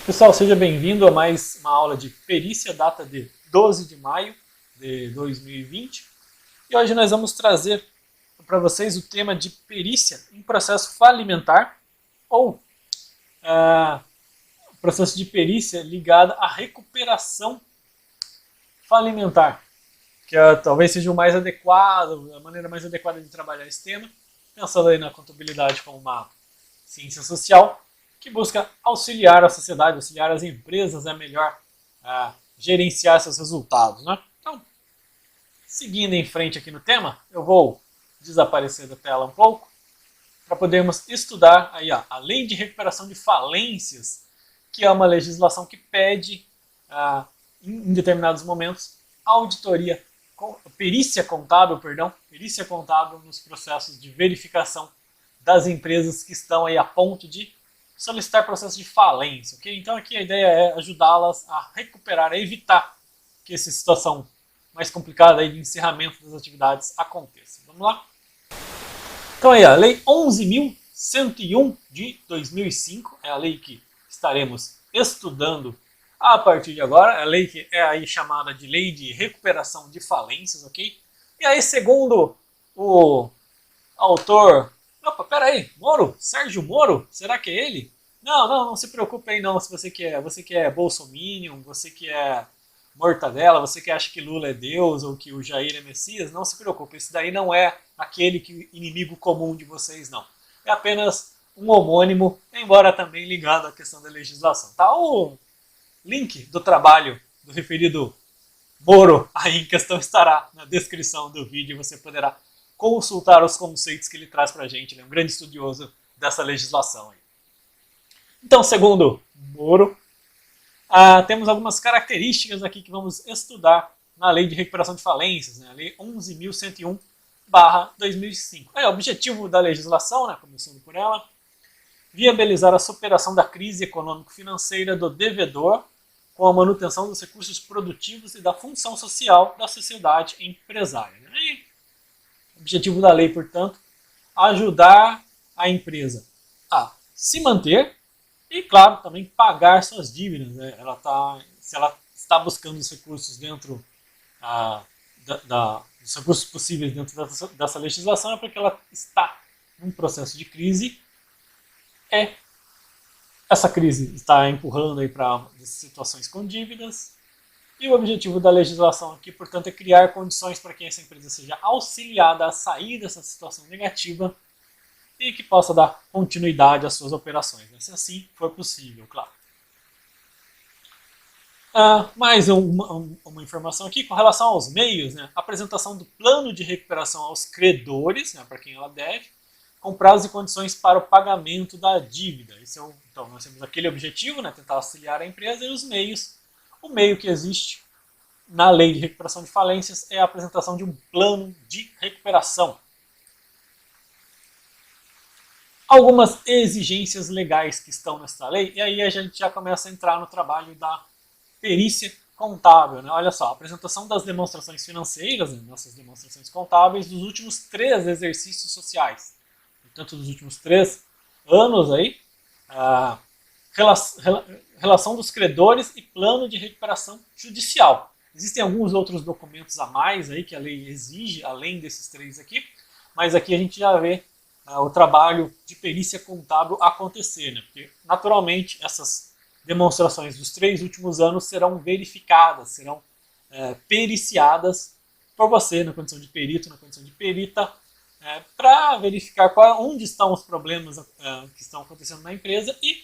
Pessoal, seja bem-vindo a mais uma aula de perícia, data de 12 de maio de 2020. E hoje nós vamos trazer para vocês o tema de perícia em processo falimentar ou processo de perícia ligado à recuperação falimentar, que talvez seja o mais adequado, a maneira mais adequada de trabalhar esse tema, pensando aí na contabilidade como uma ciência social, que busca auxiliar a sociedade, auxiliar as empresas a melhor gerenciar seus resultados. Né? Então, seguindo em frente aqui no tema, eu vou desaparecer da tela um pouco para podermos estudar aí, a Lei de Recuperação de Falências, que é uma legislação que pede, em determinados momentos, auditoria, perícia contábil nos processos de verificação das empresas que estão aí a ponto de solicitar processo de falência, ok? Então aqui a ideia é ajudá-las a recuperar, a evitar que essa situação mais complicada aí de encerramento das atividades aconteça. Vamos lá? Então aí a Lei 11.101 de 2005 é a lei que estaremos estudando a partir de agora, a lei que é aí chamada de Lei de Recuperação de Falências, ok? E aí, segundo o autor... Opa, peraí, Moro? Sérgio Moro? Será que é ele? Não se preocupe aí não, se você que é bolsominion, você que é mortadela, você que acha que Lula é Deus ou que o Jair é Messias, não se preocupe, esse daí não é aquele inimigo comum de vocês, não. É apenas um homônimo, embora também ligado à questão da legislação. Tá o link do trabalho do referido Moro aí em questão estará na descrição do vídeo e você poderá consultar os conceitos que ele traz para a gente. Ele é um grande estudioso dessa legislação. Aí. Então, segundo Moro, temos algumas características aqui que vamos estudar na Lei de Recuperação de Falências, né? A Lei 11.101/2005. O objetivo da legislação, né, começando por ela, viabilizar a superação da crise econômico-financeira do devedor com a manutenção dos recursos produtivos e da função social da sociedade empresária. E o objetivo da lei, portanto, ajudar a empresa a se manter e, claro, também pagar suas dívidas. Né? Se ela está buscando os recursos dentro dos recursos possíveis dentro dessa legislação, é porque ela está num processo de crise. Essa crise está empurrando aí para situações com dívidas. E o objetivo da legislação aqui, portanto, é criar condições para que essa empresa seja auxiliada a sair dessa situação negativa e que possa dar continuidade às suas operações, né? Se assim for possível, claro. Mais uma informação aqui com relação aos meios, né? Apresentação do plano de recuperação aos credores, né, para quem ela deve, com prazos e condições para o pagamento da dívida. Então, nós temos aquele objetivo, né, tentar auxiliar a empresa, e os meios. O meio que existe na Lei de Recuperação de Falências é a apresentação de um plano de recuperação. Algumas exigências legais que estão nessa lei, e aí a gente já começa a entrar no trabalho da perícia contábil. Né? Olha só, a apresentação das demonstrações financeiras, né, nossas demonstrações contábeis, dos últimos 3 exercícios sociais. Portanto, dos últimos 3 anos aí, relação dos credores e plano de recuperação judicial. Existem alguns outros documentos a mais aí que a lei exige, além desses 3 aqui, mas aqui a gente já vê o trabalho de perícia contábil acontecer, né? Porque naturalmente essas demonstrações dos 3 últimos anos serão verificadas, serão periciadas por você na condição de perito, na condição de perita, para verificar onde estão os problemas que estão acontecendo na empresa e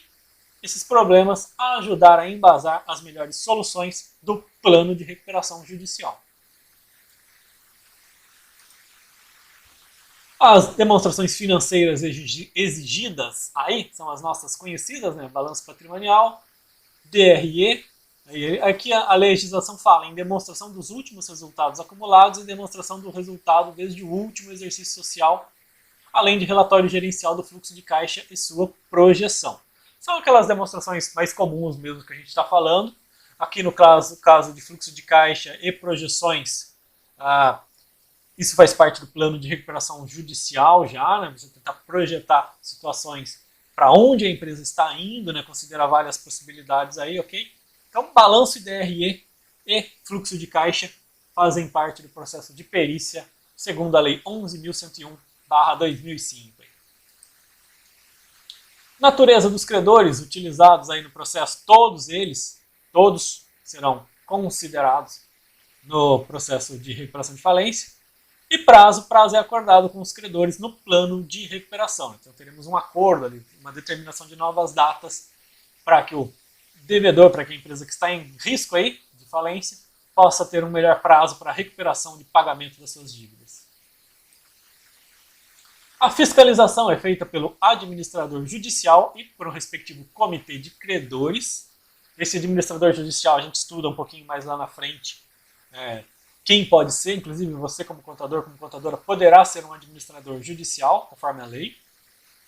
esses problemas ajudar a embasar as melhores soluções do plano de recuperação judicial. As demonstrações financeiras exigidas aí são as nossas conhecidas, né? Balanço patrimonial, DRE. Aqui a legislação fala em demonstração dos últimos resultados acumulados e demonstração do resultado desde o último exercício social, além de relatório gerencial do fluxo de caixa e sua projeção. São aquelas demonstrações mais comuns mesmo que a gente está falando. Aqui no caso de fluxo de caixa e projeções, isso faz parte do plano de recuperação judicial já, né? Você tentar projetar situações para onde a empresa está indo, né, considerar várias possibilidades aí, ok? Então, balanço IDRE e fluxo de caixa fazem parte do processo de perícia, segundo a Lei 11.101/2005. Natureza dos credores utilizados aí no processo, todos serão considerados no processo de recuperação de falência. E prazo é acordado com os credores no plano de recuperação. Então teremos um acordo ali, uma determinação de novas datas para que o devedor, para que a empresa que está em risco aí de falência, possa ter um melhor prazo para a recuperação de pagamento das suas dívidas. A fiscalização é feita pelo administrador judicial e por um respectivo comitê de credores. Esse administrador judicial a gente estuda um pouquinho mais lá na frente quem pode ser, inclusive você como contador, como contadora, poderá ser um administrador judicial, conforme a lei.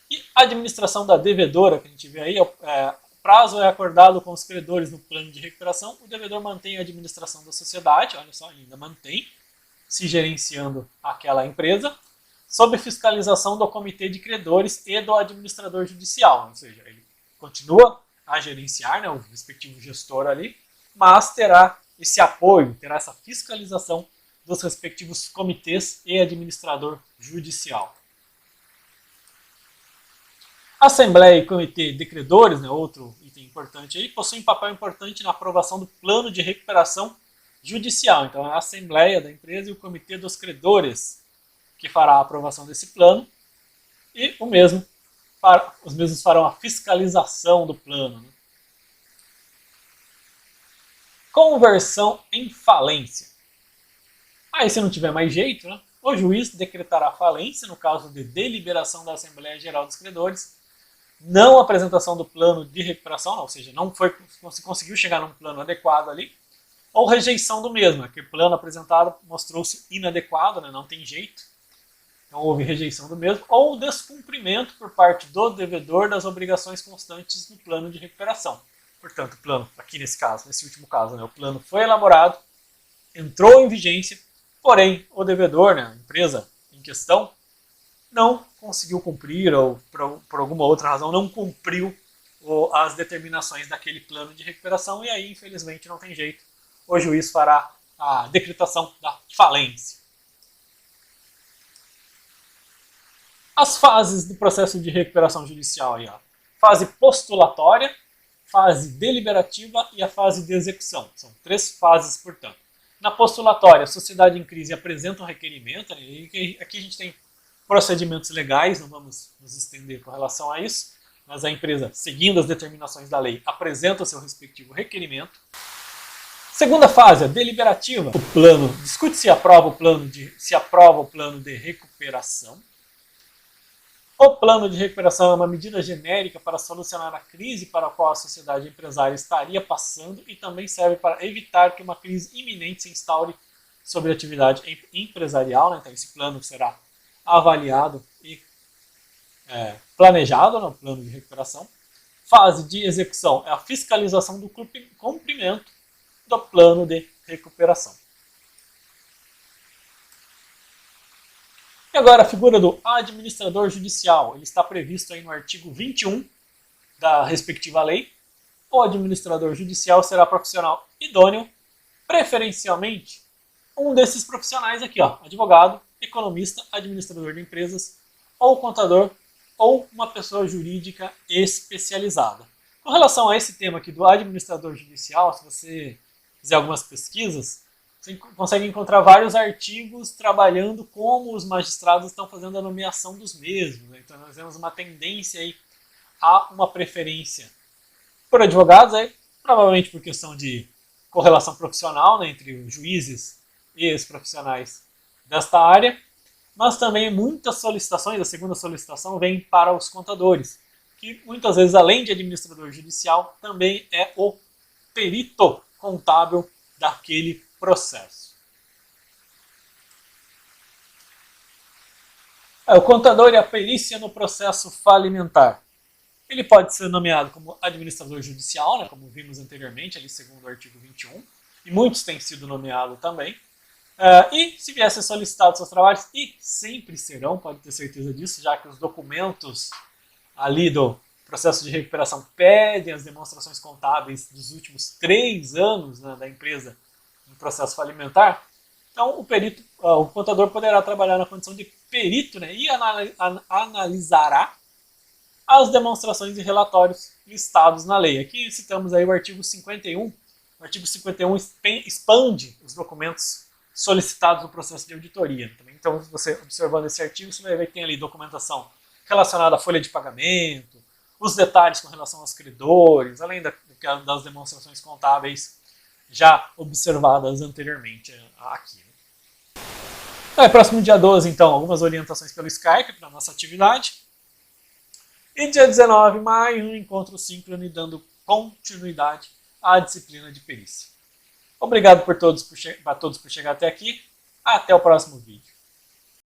E a administração da devedora, que a gente vê aí, o prazo é acordado com os credores no plano de recuperação, o devedor mantém a administração da sociedade, olha só, ainda mantém, se gerenciando aquela empresa, sob fiscalização do comitê de credores e do administrador judicial, ou seja, ele continua a gerenciar, né, o respectivo gestor ali, mas terá esse apoio, terá essa fiscalização dos respectivos comitês e administrador judicial. Assembleia e comitê de credores, né, outro item importante aí, possuem papel importante na aprovação do plano de recuperação judicial. Então é a assembleia da empresa e o comitê dos credores que fará a aprovação desse plano e os mesmos farão a fiscalização do plano. Né? Conversão em falência. Aí se não tiver mais jeito, né, o juiz decretará falência no caso de deliberação da Assembleia Geral dos Credores, não apresentação do plano de recuperação, ou seja, não se conseguiu chegar num plano adequado ali, ou rejeição do mesmo, que o plano apresentado mostrou-se inadequado, né, não tem jeito, então houve rejeição do mesmo, ou descumprimento por parte do devedor das obrigações constantes no plano de recuperação. Portanto, o plano, aqui nesse último caso, né, o plano foi elaborado, entrou em vigência, porém o devedor, né, a empresa em questão, não conseguiu cumprir ou por alguma outra razão não cumpriu as determinações daquele plano de recuperação e aí, infelizmente, não tem jeito. O juiz fará a decretação da falência. As fases do processo de recuperação judicial aí, ó. Fase postulatória, fase deliberativa e a fase de execução. São 3 fases, portanto. Na postulatória, a sociedade em crise apresenta um requerimento, né, e aqui a gente tem procedimentos legais, não vamos nos estender com relação a isso, mas a empresa, seguindo as determinações da lei, apresenta o seu respectivo requerimento. Segunda fase, a deliberativa. O plano, discute se aprova o plano de recuperação. O plano de recuperação é uma medida genérica para solucionar a crise para a qual a sociedade empresária estaria passando e também serve para evitar que uma crise iminente se instaure sobre a atividade empresarial. Né? Então, esse plano será avaliado e planejado no plano de recuperação. Fase de execução é a fiscalização do cumprimento do plano de recuperação. E agora a figura do administrador judicial. Ele está previsto aí no artigo 21 da respectiva lei. O administrador judicial será profissional idôneo, preferencialmente um desses profissionais aqui, ó, advogado, economista, administrador de empresas, ou contador, ou uma pessoa jurídica especializada. Com relação a esse tema aqui do administrador judicial, se você fizer algumas pesquisas, você consegue encontrar vários artigos trabalhando como os magistrados estão fazendo a nomeação dos mesmos. Né? Então nós temos uma tendência aí a uma preferência por advogados, aí, provavelmente por questão de correlação profissional, né, entre os juízes e os profissionais desta área, mas também muitas solicitações, a segunda solicitação vem para os contadores, que muitas vezes, além de administrador judicial, também é o perito contábil daquele processo. O contador e a perícia no processo falimentar. Ele pode ser nomeado como administrador judicial, né, como vimos anteriormente, ali segundo o artigo 21, e muitos têm sido nomeados também. E se viessem solicitados seus trabalhos, e sempre serão, pode ter certeza disso, já que os documentos ali do processo de recuperação pedem as demonstrações contábeis dos últimos 3 anos, né, da empresa em processo falimentar, então o contador poderá trabalhar na condição de perito, né, e analisará as demonstrações e relatórios listados na lei. Aqui citamos aí o artigo 51. O artigo 51 expande os documentos solicitados no processo de auditoria. Então, você observando esse artigo, você vai ver que tem ali documentação relacionada à folha de pagamento, os detalhes com relação aos credores, além das demonstrações contábeis já observadas anteriormente aqui. Então, próximo dia 12, então, algumas orientações pelo Skype para a nossa atividade. E dia 19 de maio, um encontro síncrono dando continuidade à disciplina de perícia. Obrigado a todos por chegar até aqui. Até o próximo vídeo.